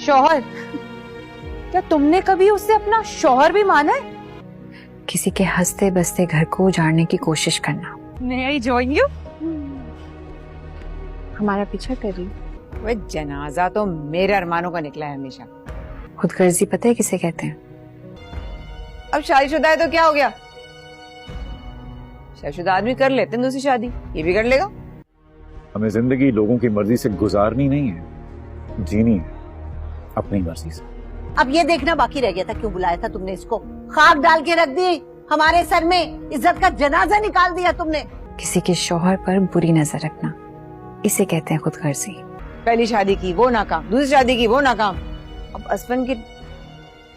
शौहर? क्या तुमने कभी उसे अपना शौहर भी माना है? किसी के हंसते बसते घर को उजाड़ने की कोशिश करना। May I join you? हमारा पीछा कर रही। वह जनाजा तो मेरे अरमानों का निकला है हमेशा। खुदगर्जी पता है किसे कहते हैं? अब शादीशुदा है तो क्या हो गया? शादीशुदा आदमी कर लेते हैं दूसरी शादी, ये भी कर लेगा। हमें जिंदगी लोगों की मर्जी से गुजारनी नहीं है, जीनी है अपनी मर्जी से। अब ये देखना बाकी रह गया था, क्यों बुलाया था तुमने इसको? खाक डाल के रख दी हमारे सर में, इज्जत का जनाजा निकाल दिया तुमने। किसी के शौहर पर बुरी नजर रखना, इसे कहते हैं खुदगर्जी। पहली शादी की वो नाकाम, दूसरी शादी की वो नाकाम। अब असफन की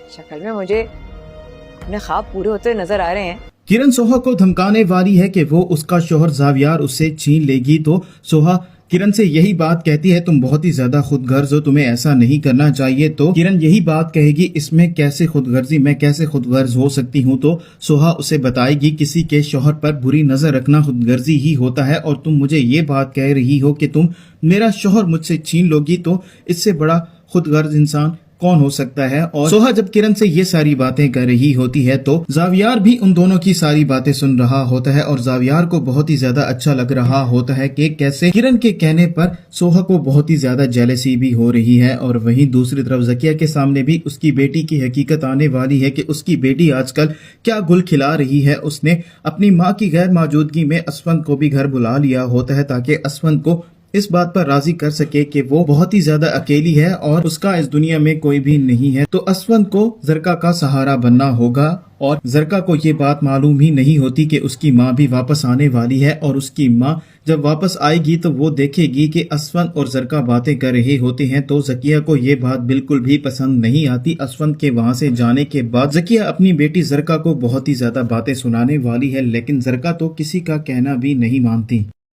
शक्ल में मुझे अपने ख्वाब पूरे होते नजर आ रहे हैं। किरण सोहा को धमकाने वाली है कि वो उसका शोहर जावियार उससे छीन लेगी, तो सोहा किरण से यही बात कहती है, तुम बहुत ही ज्यादा खुदगर्ज हो, तुम्हें ऐसा नहीं करना चाहिए। तो किरण यही बात कहेगी, इसमें कैसे खुदगर्जी, मैं कैसे खुदगर्ज हो सकती हूँ? तो सोहा उसे बताएगी, किसी के शोहर पर बुरी नजर रखना खुदगर्जी ही होता है, और तुम मुझे ये बात कह रही हो कि तुम मेरा शोहर मुझसे छीन लोगी, तो इससे बड़ा खुदगर्ज इंसान कौन हो सकता है? और सोहा जब किरण से ये सारी बातें कर रही होती है तो जावियार भी उन दोनों की सारी बातें सुन रहा होता है, और जावियार को बहुत ही ज्यादा अच्छा लग रहा होता है कि कैसे किरण के कहने पर सोहा को बहुत ही ज्यादा जेलसी भी हो रही है। और वहीं दूसरी तरफ जकिया के सामने भी उसकी बेटी की हकीकत आने वाली है कि उसकी बेटी आजकल क्या गुल खिला रही है। उसने अपनी माँ की गैर मौजूदगी में असफंद को भी घर बुला लिया होता है, ताकि असफंद को इस बात पर राजी कर सके कि वो बहुत ही ज्यादा अकेली है और उसका इस दुनिया में कोई भी नहीं है। तो असफंद को जरका का सहारा बनना होगा, और जरका को ये बात मालूम ही नहीं होती कि उसकी माँ भी वापस आने वाली है। और उसकी माँ जब वापस आएगी तो वो देखेगी कि असफंद और जरका बातें कर रहे होते हैं। तो जकिया को ये बात बिल्कुल भी पसंद नहीं आती। असफंद के वहाँ से जाने के बाद जकिया अपनी बेटी जरका को बहुत ही ज्यादा बातें सुनाने वाली है, लेकिन जरका तो किसी का कहना भी नहीं मानती।